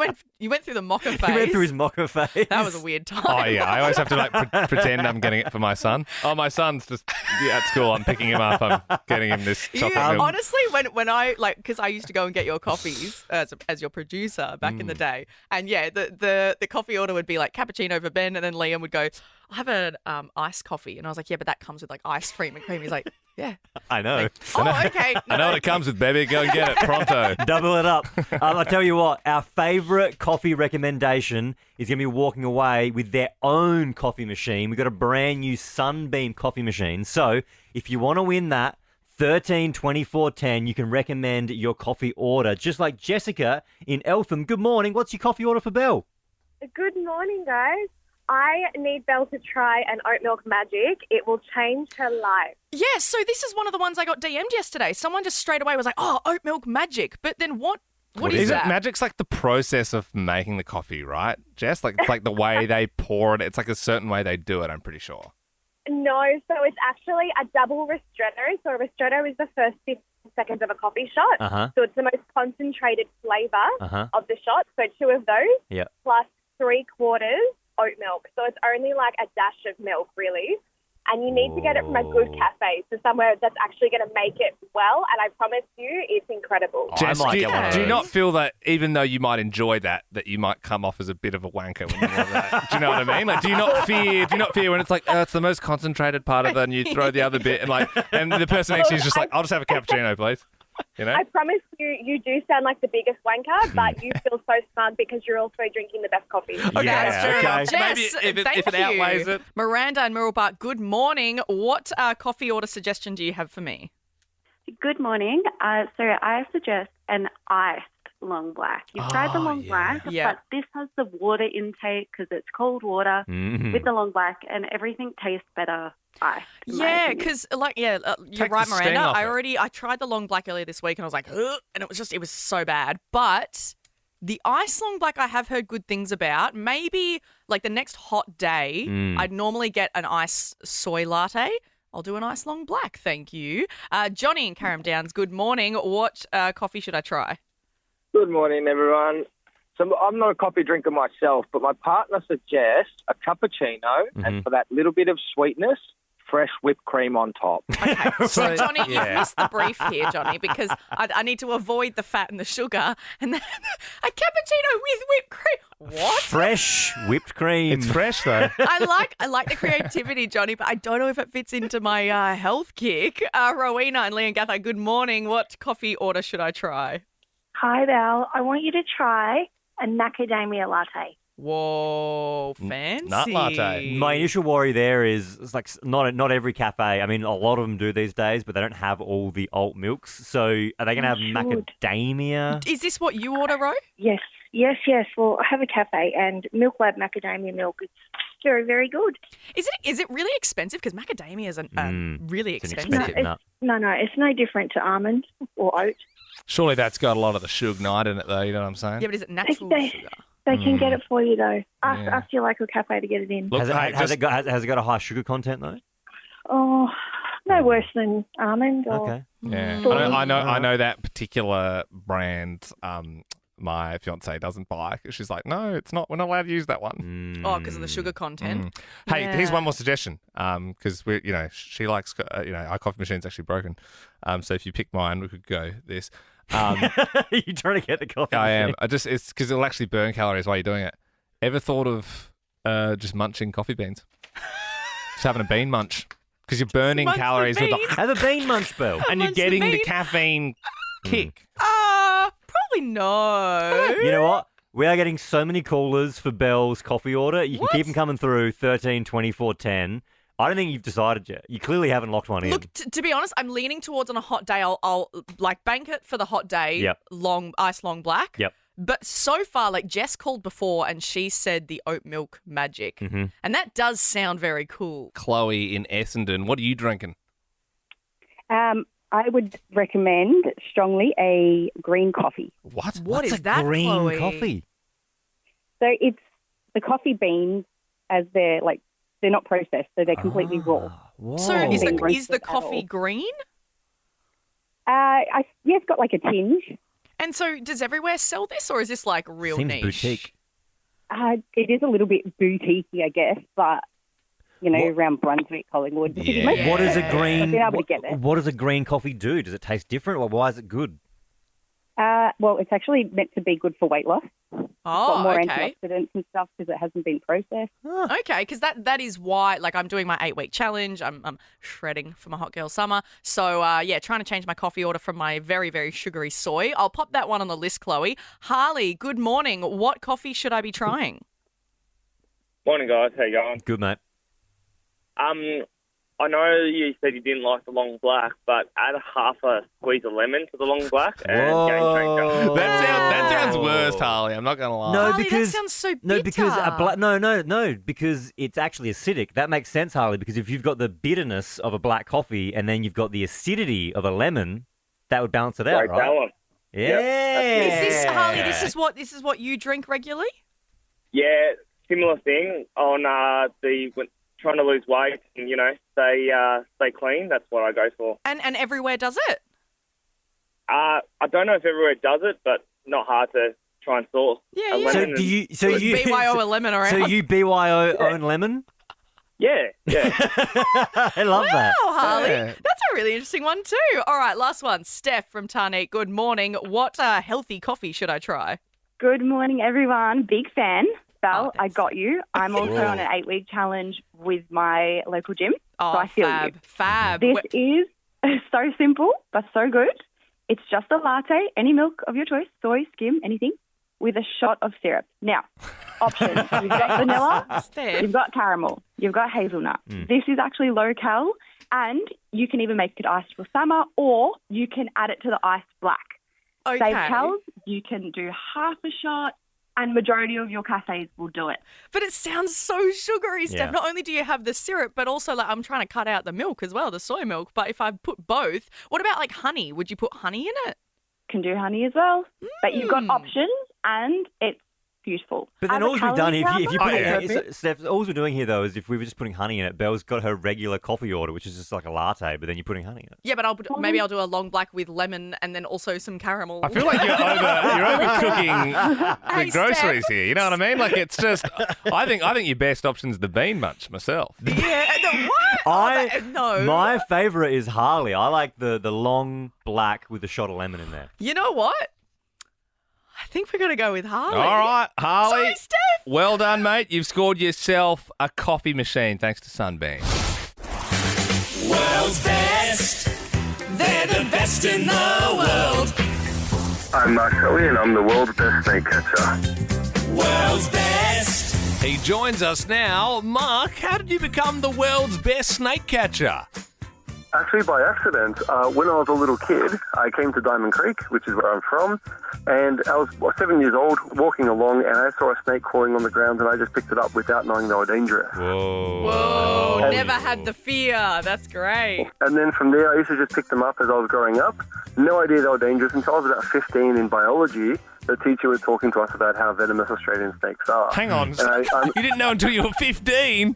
went through the mocha phase. He went through his mocha phase. That was a weird time. Oh, yeah. I always have to pretend I'm getting it for my son. Oh, my son's just at school. I'm picking him up. I'm getting him this chocolate milk. Honestly, when I because I used to go and get your coffees as your producer back in the day, and yeah, the coffee order would be like cappuccino for Ben, and then Liam would go, "I have an iced coffee," and I was like, "Yeah, but that comes with like ice cream and cream." He's like, "Yeah, I know. oh, okay." I know what it comes with, baby. Go and get it pronto. Double it up. I'll tell you what, our favourite coffee recommendation is going to be walking away with their own coffee machine. We've got a brand new Sunbeam coffee machine. So if you want to win that, 13 24 10, you can recommend your coffee order. Just like Jessica in Eltham. Good morning. What's your coffee order for Belle? Good morning, guys. I need Belle to try an oat milk magic. It will change her life. Yeah, so this is one of the ones I got DM'd yesterday. Someone just straight away was like, "Oh, oat milk magic." But then what is that? Magic's like the process of making the coffee, right, Jess? Like it's like the way they pour it. It's like a certain way they do it, I'm pretty sure. No, so it's actually a double ristretto. So a ristretto is the first 15 seconds of a coffee shot. Uh-huh. So it's the most concentrated flavour Uh-huh. of the shot. So 2 of those Yeah. plus 3/4 oat milk. So it's only like a dash of milk, really. And you need to get it from a good cafe, so somewhere that's actually going to make it well. And I promise you, it's incredible. Jess, do you not feel that even though you might enjoy that you might come off as a bit of a wanker when you want that? Do you know what I mean? Like, do you not fear when it's like, it's the most concentrated part of it and you throw the other bit and the person next to you is just like, I'll just have a cappuccino, please. You know? I promise you do sound like the biggest wanker, but you feel so smart because you're also drinking the best coffee. Okay, that's true. okay. Jess, Maybe thank if it you. outweighs it. Miranda and Mirrell Park, good morning. What coffee order suggestion do you have for me? Good morning. So I suggest an iced long black. You've tried the long black, Yeah. but this has the water intake because it's cold water with the long black, and everything tastes better iced. Yeah, because you're Takes right, the sting Miranda. off it. I tried the long black earlier this week and I was like, ugh, and it was so bad. But the ice long black I have heard good things about. Maybe like the next hot day, I'd normally get an ice soy latte. I'll do an ice long black, thank you. Johnny in Carrum Downs, good morning. What coffee should I try? Good morning, everyone. So I'm not a coffee drinker myself, but my partner suggests a cappuccino, and for that little bit of sweetness, fresh whipped cream on top. Okay, so Johnny, you've missed the brief here, Johnny, because I need to avoid the fat and the sugar, and then a cappuccino with whipped cream. What? Fresh whipped cream. It's fresh, though. I like the creativity, Johnny, but I don't know if it fits into my health kick. Rowena and Leongatha, good morning. What coffee order should I try? Hi, Val. I want you to try a macadamia latte. Whoa, fancy. Nut latte. My initial worry there is it's like not every cafe. I mean, a lot of them do these days, but they don't have all the alt milks. So are they going to have macadamia? Is this what you order, Ro? Yes. Well, I have a cafe and Milk Lab macadamia milk is very, very good. Is it really expensive? Because macadamia is really It's an expensive. expensive nut. No, it's no different to almond or oat. Surely that's got a lot of the sugar night in it, though. You know what I'm saying? Yeah, but is it natural sugar? They can get it for you, though. Ask your local cafe to get it in. Look, Has it got a high sugar content though? Oh, no worse than almond or... Okay. Yeah, I know that particular brand. My fiance doesn't buy. She's like, no, it's not. We're not allowed to use that one. Oh, because of the sugar content. Hey, Yeah. here's one more suggestion. Because she likes, our coffee machine's actually broken. So if you pick mine, we could go this. You're trying to get the coffee. I am. machine. It's because it'll actually burn calories while you're doing it. Ever thought of just munching coffee beans? Just having a bean munch. Because you're burning Munch the calories with beans. the Have a bean munch, Bill. and you're Munch the getting the bean. caffeine kick. Probably no. You know what? We are getting so many callers for Belle's coffee order. You can keep them coming through 13 24 10. I don't think you've decided yet. You clearly haven't locked one in. Look, to be honest, I'm leaning towards on a hot day. I'll like bank it for the hot day. Yep. Long black. Yep. But so far, like Jess called before, and she said the oat milk magic, and that does sound very cool. Chloe in Essendon, what are you drinking? I would recommend strongly a green coffee. What? What What's is a that, green Chloe? coffee? So it's the coffee beans as they're not processed, so they're completely raw. So Whoa. is Being the roasted at coffee all. green? It's got like a tinge. And so does everywhere sell this, or is this like real Seems niche? boutique. It is a little bit boutique, I guess, but around Brunswick, Collingwood. Yeah. What is a green? I've been able to get it. What does a green coffee do? Does it taste different, or why is it good? Well, it's actually meant to be good for weight loss. It's got more okay. antioxidants and stuff because it hasn't been processed. Okay, because that is why, like, I'm doing my 8-week challenge. I'm shredding for my hot girl summer. So, trying to change my coffee order from my very, very sugary soy. I'll pop that one on the list, Chloe. Harley, good morning. What coffee should I be trying? Morning, guys. How you going? Good, mate. I know you said you didn't like the long black, but add half a squeeze of lemon to the long black and game changer. That sounds worse, Harley. I'm not going to lie. No, Harley, because that sounds so bitter. no, because because it's actually acidic. That makes sense, Harley. Because if you've got the bitterness of a black coffee and then you've got the acidity of a lemon, that would balance it out, Great right? balance. Yeah. Is this, Harley, this is what you drink regularly? Yeah, similar thing on trying to lose weight and, stay clean. That's what I go for. And everywhere does it? I don't know if everywhere does it, but not hard to try and source. Yeah. So you BYO a lemon around? So you BYO own lemon? Yeah. I love that. Wow, Harley. Yeah. That's a really interesting one too. All right, last one. Steph from Tarneet, good morning. What healthy coffee should I try? Good morning, everyone. Big fan. Belle, I got you. I'm also on an 8-week challenge with my local gym. Oh, so I feel fab. you. This is so simple, but so good. It's just a latte, any milk of your choice, soy, skim, anything, with a shot of syrup. Now, options. You've got vanilla, you've got caramel, you've got hazelnut. This is actually low cal, and you can even make it iced for summer, or you can add it to the iced black. Okay. Save cals, you can do half a shot, and majority of your cafes will do it. But it sounds so sugary, Steph. Yeah. Not only do you have the syrup, but also like I'm trying to cut out the milk as well, the soy milk. But if I put both, what about like honey? Would you put honey in it? Can do honey as well. But you've got options, and it's beautiful. But then As a all we've done, calorie if you counter, put it, Steph, all we're doing here though is if we were just putting honey in it, Belle's got her regular coffee order, which is just like a latte, but then you're putting honey in it. Yeah, but maybe I'll do a long black with lemon and then also some caramel. I feel like you're overcooking the groceries here. You know what I mean? Like it's just. I think your best option's the bean munch myself. Yeah. What? No. My favourite is Harley. I like the long black with a shot of lemon in there. You know what? I think we're going to go with Harley. All right, Harley. Sorry, Steph. Well done, mate. You've scored yourself a coffee machine thanks to Sunbeam. World's best. They're the best in the world. I'm Mark Kelly and I'm the world's best snake catcher. World's best. He joins us now. Mark, how did you become the world's best snake catcher? Actually, by accident, when I was a little kid, I came to Diamond Creek, which is where I'm from, and I was 7 years old, walking along, and I saw a snake crawling on the ground, and I just picked it up without knowing they were dangerous. Whoa, never had the fear. That's great. And then from there, I used to just pick them up as I was growing up. No idea they were dangerous until I was about 15 in biology. The teacher was talking to us about how venomous Australian snakes are. Hang on. And You didn't know until you were 15?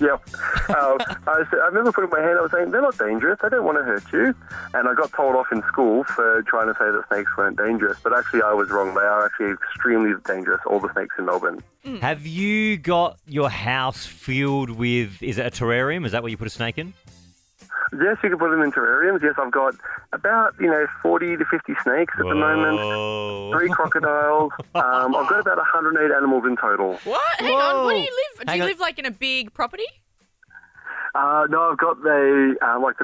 Yep. I remember putting my hand up saying, they're not dangerous, they don't want to hurt you. And I got told off in school for trying to say that snakes weren't dangerous. But actually, I was wrong. They are actually extremely dangerous, all the snakes in Melbourne. Have you got your house filled with, is it a terrarium? Is that where you put a snake in? Yes, you can put them in terrariums. Yes, I've got about, 40 to 50 snakes at the moment, 3 crocodiles. I've got about 108 animals in total. What? Hang on. Where do you live? Do you live like in a big property? No, I've got the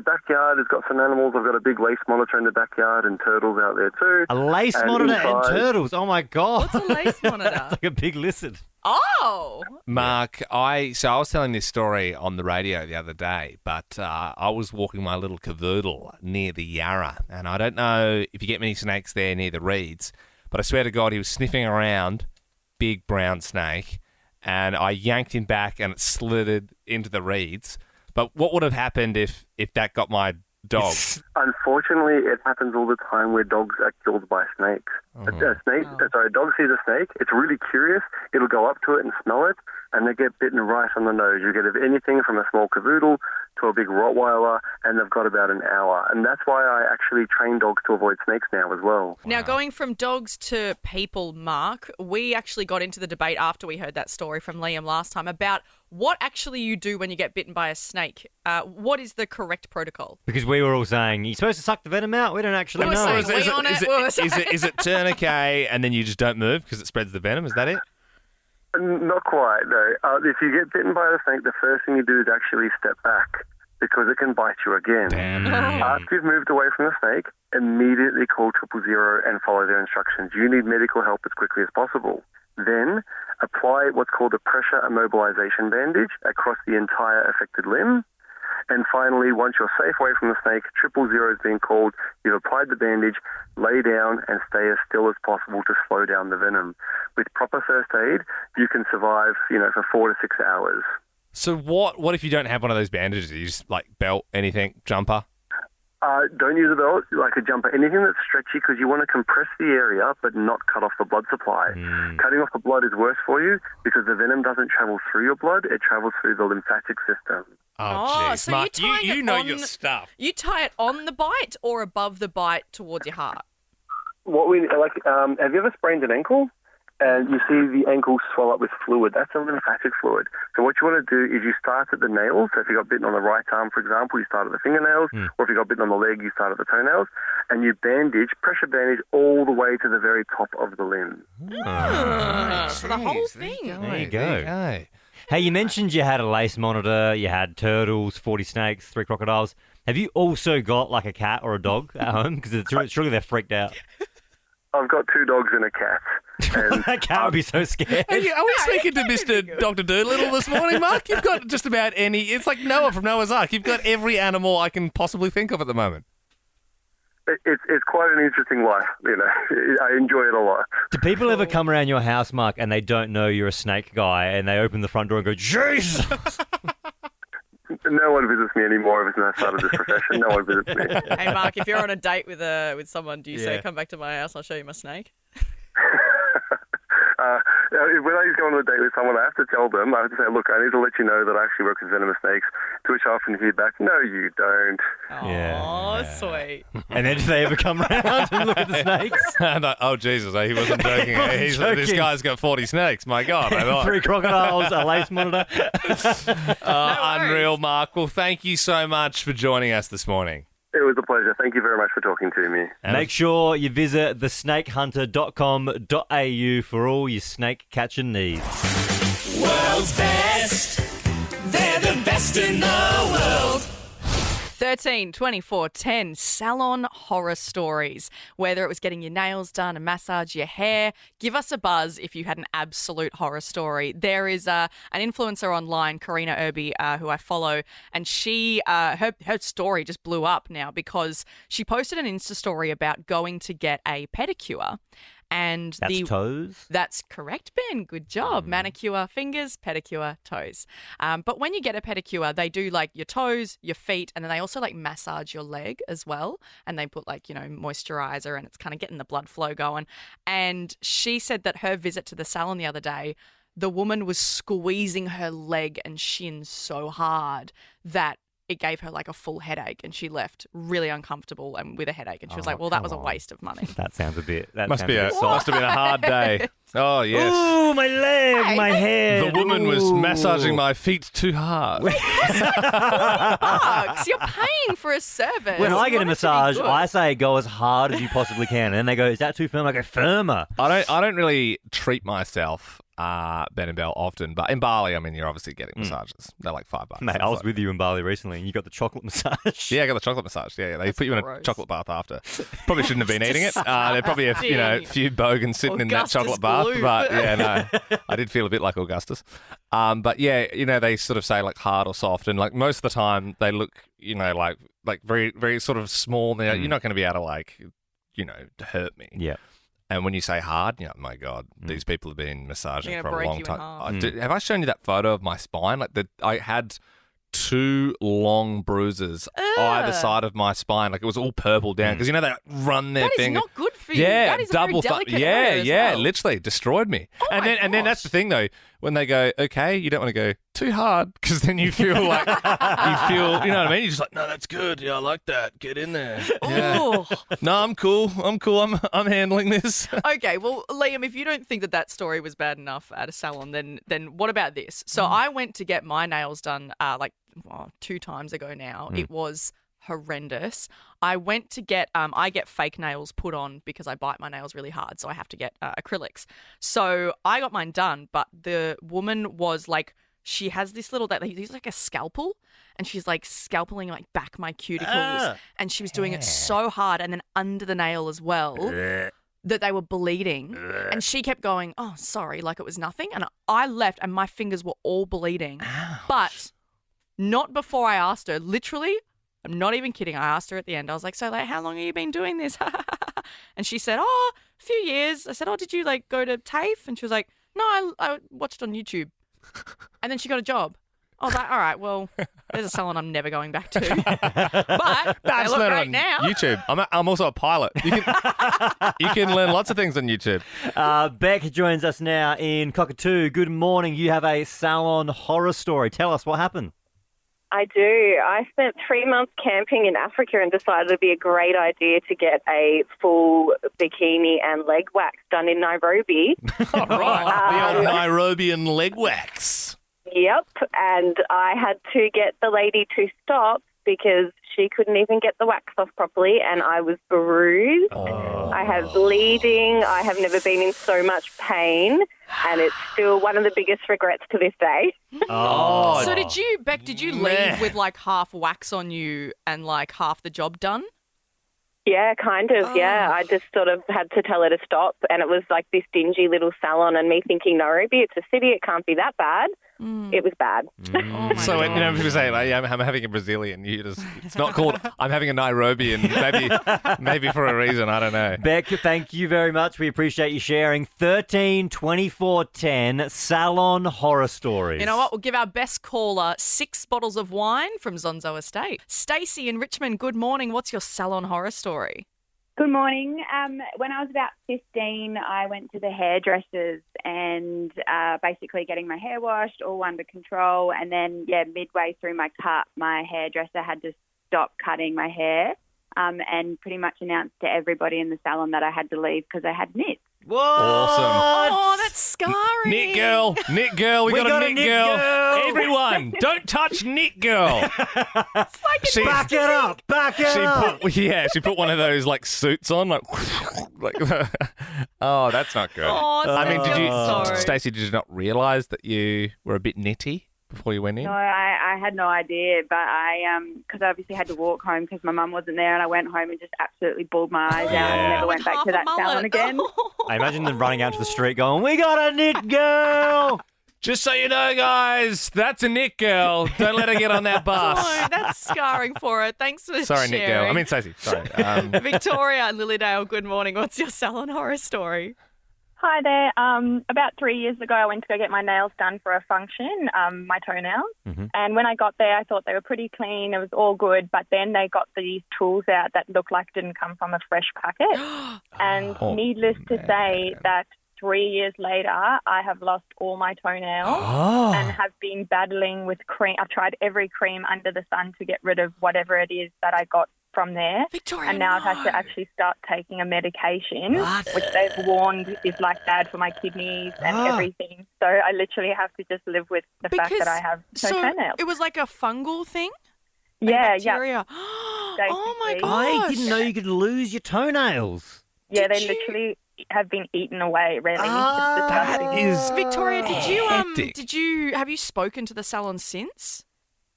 backyard has got some animals. I've got a big lace monitor in the backyard and turtles out there too. A lace And monitor inside- and turtles. Oh my God. What's a lace monitor? It's like a big lizard. Oh. Mark, I was telling this story on the radio the other day, but I was walking my little cavoodle near the Yarra, and I don't know if you get many snakes there near the reeds, but I swear to God he was sniffing around, big brown snake, and I yanked him back and it slithered into the reeds. But what would have happened if that got my dog? Unfortunately, it happens all the time where dogs are killed by snakes. A dog sees a snake, it's really curious, it'll go up to it and smell it, and they get bitten right on the nose. You get anything from a small cavoodle to a big Rottweiler, and they've got about an hour. And that's why I actually train dogs to avoid snakes now as well. Now, going from dogs to people, Mark, we actually got into the debate after we heard that story from Liam last time about what actually you do when you get bitten by a snake. What is the correct protocol? Because we were all saying, you're supposed to suck the venom out? We don't actually know. Is it tourniquet and then you just don't move because it spreads the venom? Is that it? Not quite, no. If you get bitten by a snake, the first thing you do is actually step back because it can bite you again. Damn. After you've moved away from the snake, immediately call 000 and follow their instructions. You need medical help as quickly as possible. Then apply what's called a pressure immobilization bandage across the entire affected limb. And finally, once you're safe away from the snake, 000 is being called. You've applied the bandage, lay down and stay as still as possible to slow down the venom. With proper first aid, you can survive, for 4 to 6 hours. So what if you don't have one of those bandages? You just like belt, anything, jumper? Don't use a belt, like a jumper, anything that's stretchy, because you want to compress the area but not cut off the blood supply. Cutting off the blood is worse for you because the venom doesn't travel through your blood, it travels through the lymphatic system. Oh, geez. so Mark, you know on, your stuff. You tie it on the bite or above the bite towards your heart? Have you ever sprained an ankle? And you see the ankle swell up with fluid. That's a lymphatic fluid. So what you want to do is you start at the nails. So if you got bitten on the right arm, for example, you start at the fingernails. Or if you got bitten on the leg, you start at the toenails. And you pressure bandage all the way to the very top of the limb. So the whole thing. There you go. Hey, you mentioned you had a lace monitor, you had turtles, 40 snakes, 3 crocodiles. Have you also got like a cat or a dog at home? Because surely they're freaked out. I've got 2 dogs and a cat. And that cat would be so scared. Are we speaking to Mr. Dr. Doolittle this morning, Mark? You've got just about any... It's like Noah from Noah's Ark. You've got every animal I can possibly think of at the moment. It's quite an interesting life, I enjoy it a lot. Do people ever come around your house, Mark, and they don't know you're a snake guy, and they open the front door and go, Jesus! No one visits me anymore ever since I started this profession. No one visits me. Hey, Mark, if you're on a date with someone, do you say, come back to my house, I'll show you my snake? When I go on a date with someone, I have to tell them, I have to say, look, I need to let you know that I actually work with venomous snakes, to which I often hear back, no, you don't. Oh, sweet. And then do they ever come around and look at the snakes? Oh, Jesus, he wasn't joking. This guy's got 40 snakes, my God. 3 crocodiles, a lace monitor. Unreal, Mark. Well, thank you so much for joining us this morning. It was a pleasure. Thank you very much for talking to me. Make sure you visit thesnakehunter.com.au for all your snake catching needs. World's best. They're the best in the world. 13, 24, 10 salon horror stories. Whether it was getting your nails done, a massage, your hair, give us a buzz if you had an absolute horror story. There is an influencer online, Karina Irby, who I follow, and she her story just blew up now because she posted an Insta story about going to get a pedicure. And that's toes? That's correct, Ben. Good job. Manicure, fingers, pedicure, toes. But when you get a pedicure, they do like your toes, your feet, and then they also like massage your leg as well. And they put like, moisturizer and it's kind of getting the blood flow going. And she said that her visit to the salon the other day, the woman was squeezing her leg and shin so hard that it gave her like a full headache and she left really uncomfortable and with a headache. And she was like, well, that was a waste of money. That sounds a bit... Must have been a hard day. Oh, yes. Ooh, my leg, my head. The woman was massaging my feet too hard. $6 you're paying for a service. When I get a massage, I say go as hard as you possibly can. And then they go, is that too firm? I go, firmer. I don't really treat myself, Ben and Belle, often. But in Bali, you're obviously getting massages. They're like $5. Mate, I was with you in Bali recently and you got the chocolate massage. Yeah, I got the chocolate massage. Yeah, they put you in a chocolate bath after. Probably shouldn't have been eating it. There probably a few bogans sitting in that chocolate bath. But yeah, no, I did feel a bit like Augustus. But yeah, they sort of say like hard or soft, and like most of the time they look, like very, very sort of small. You're not going to be able to like, hurt me. Yeah. And when you say hard, my God, these people have been massaging for a long time. Mm. Have I shown you that photo of my spine? I had 2 long bruises either side of my spine. Like it was all purple down because they run their finger. That is not good for you. That is a very delicate area as well. literally destroyed me. And then that's the thing though, when they go, okay, you don't want to go too hard because then you feel like you know what I mean? You're just like, no, that's good. Yeah, I like that. Get in there. Yeah. No, I'm cool. I'm handling this. Okay, well, Liam, if you don't think that story was bad enough at a salon, then what about this? So I went to get my nails done 2 times ago now. It was horrendous. I went to get I get fake nails put on because I bite my nails really hard, so I have to get acrylics. So I got mine done, but the woman was like, she has this little that he's like a scalpel, and she's like scalpeling like back my cuticles, and she was doing it so hard, and then under the nail as well, that they were bleeding. And she kept going, "Oh, sorry," like it was nothing. And I left, and my fingers were all bleeding, but not before I asked her. Literally, I'm not even kidding. I asked her at the end. I was like, "So, like, how long have you been doing this?" And she said, "Oh, a few years." I said, "Oh, did you like go to TAFE?" And she was like, "No, I watched on YouTube." And then she got a job. I was like, all right, well, there's a salon I'm never going back to. But they look great now. YouTube. I'm also a pilot. You can learn lots of things on YouTube. Beck joins us now in Cockatoo. Good morning. You have a salon horror story. Tell us what happened. I do. I spent 3 months camping in Africa and decided it'd be a great idea to get a full bikini and leg wax done in Nairobi. All right. The old Nairobian leg wax. Yep. And I had to get the lady to stop because she couldn't even get the wax off properly, and I was bruised. I have bleeding. I have never been in so much pain, and it's still one of the biggest regrets to this day. So did you leave with like half wax on you and like half the job done? Yeah, kind of, yeah. I just sort of had to tell her to stop, and it was like this dingy little salon, and me thinking, Nairobi, it's a city, it can't be that bad. It was bad. So when people say, like, I'm having a Brazilian, it's not called I'm having a Nairobian, maybe for a reason, I don't know. Beck, thank you very much. We appreciate you sharing 13 24 10 salon horror stories. You know what? We'll give our best caller 6 bottles of wine from Zonzo Estate. Stacey in Richmond, good morning. What's your salon horror story? Good morning. When I was about 15, I went to the hairdressers and basically getting my hair washed, all under control. And then, midway through my cut, my hairdresser had to stop cutting my hair and pretty much announced to everybody in the salon that I had to leave because I had nits. Whoa! Awesome. Oh, that's scarring. Knit girl. We got a knit girl. Everyone, don't touch knit girl. It's like back it up. She put one of those like suits on, like oh, that's not good. Oh, Stacey, did you not realise that you were a bit nitty before you went in? No, I had no idea, but because I obviously had to walk home because my mum wasn't there, and I went home and just absolutely bawled my eyes out and never went back to that salon again. I imagine them running out to the street going, "We got a knit girl!" Just so you know, guys, that's a knit girl. Don't let her get on that bus. Oh, that's scarring for her. Thanks for Sorry, sharing. knit girl. I mean, Stacey, sorry. Victoria and Lilydale, good morning. What's your salon horror story? Hi there. About 3 years ago, I went to go get my nails done for a function, my toenails. Mm-hmm. And when I got there, I thought they were pretty clean. It was all good. But then they got these tools out that looked like didn't come from a fresh packet. And needless to say that 3 years later, I have lost all my toenails and have been battling with cream. I've tried every cream under the sun to get rid of whatever it is that I got from there. Victoria, and now I've had to actually start taking a medication, which they've warned is like bad for my kidneys and everything. So I literally have to just live with the fact that I have no toenails. It was like a fungal thing? Yeah, bacteria. Oh my gosh. I didn't know you could lose your toenails. Yeah, they literally have been eaten away, really. That is Victoria, hectic. have you spoken to the salon since?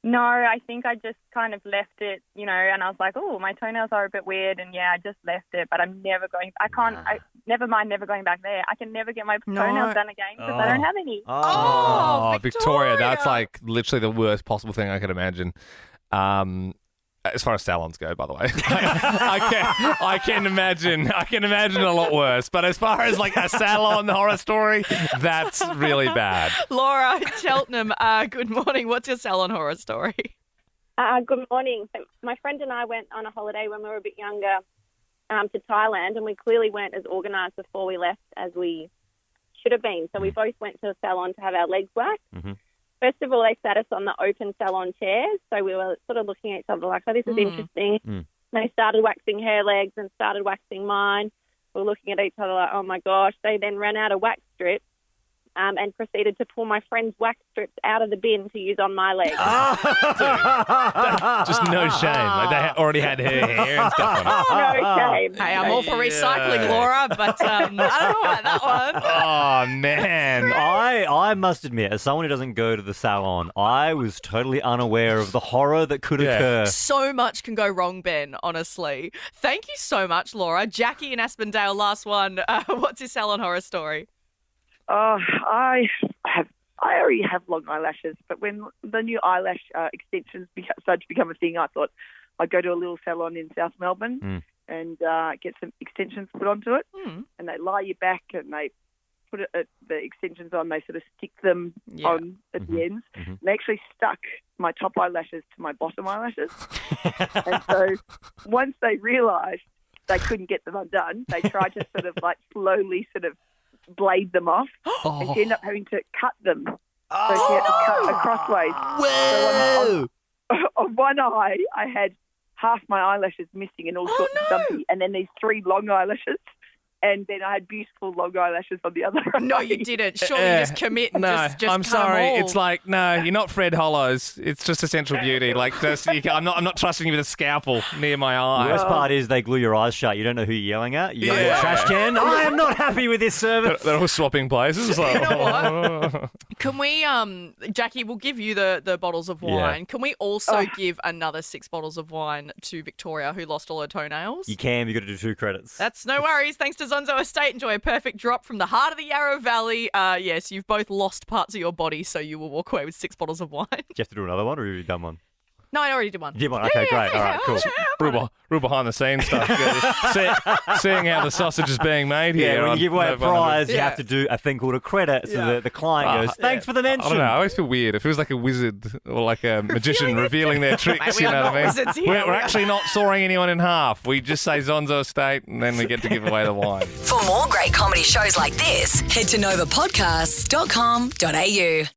No, I think I just kind of left it, and I was like, oh, my toenails are a bit weird, and I just left it, but I'm never going, never going back there. I can never get my toenails done again because I don't have any. Oh, Victoria, that's like literally the worst possible thing I could imagine. As far as salons go, by the way, I can imagine a lot worse. But as far as like a salon horror story, that's really bad. Laura in Cheltenham, good morning. What's your salon horror story? Good morning. So my friend and I went on a holiday when we were a bit younger, to Thailand, and we clearly weren't as organised before we left as we should have been. So we both went to a salon to have our legs waxed. Mm-hmm. First of all, they sat us on the open salon chairs, so we were sort of looking at each other like, oh, this is interesting. Mm. They started waxing her legs and started waxing mine. We were looking at each other like, oh, my gosh. They then ran out of wax strips and proceeded to pull my friend's wax strips out of the bin to use on my legs. Just no shame. Like they already had her hair and stuff on it. No shame. Hey, I'm all for recycling, Laura, but I don't know about that one. Oh, man. I must admit, as someone who doesn't go to the salon, I was totally unaware of the horror that could occur. So much can go wrong, Ben, honestly. Thank you so much, Laura. Jackie in Aspendale, last one. What's your salon horror story? I already have long eyelashes, but when the new eyelash extensions started to become a thing, I thought I'd go to a little salon in South Melbourne and get some extensions put onto it. And they lie you back and they put the extensions on. They sort of stick them on at the ends. And they actually stuck my top eyelashes to my bottom eyelashes. And so once they realised they couldn't get them undone, they tried to sort of like slowly sort of blade them off, and she ended up having to cut them. So she had to cut crossways. Whoa! So on one eye, I had half my eyelashes missing and all sorts of dumpy, and then these 3 long eyelashes. And then I had beautiful long eyelashes on the other eye. No, you didn't. Surely just commit and just I'm cut sorry. them all. It's like, no, you're not Fred Hollows. It's just Essential Beauty. Like, I'm not trusting you with a scalpel near my eye. The worst part is they glue your eyes shut. You don't know who you're yelling at. You go to the trash can. I am not happy with this service. They're all swapping places. Like, you know what? Can we, Jackie, we'll give you the bottles of wine. Can we also give another 6 bottles of wine to Victoria, who lost all her toenails? You can. You've got to do 2 credits. That's no worries. Thanks to Zonzo Estate. Enjoy a perfect drop from the heart of the Yarra Valley. Yes, you've both lost parts of your body, so you will walk away with 6 bottles of wine. Do you have to do another one, or have you done one? No, I already did one. You did one? Okay, great. All right, cool. Real behind the scenes stuff. Seeing how the sausage is being made here. Yeah, when you give away a prize, you have to do a thing called a credit, so the client goes, thanks for the mention. I don't know, I always feel weird. It feels like a wizard or like a magician revealing their tricks, you know what I mean? We're actually not sawing anyone in half. We just say Zonzo Estate and then we get to give away the wine. For more great comedy shows like this, head to novapodcasts.com.au.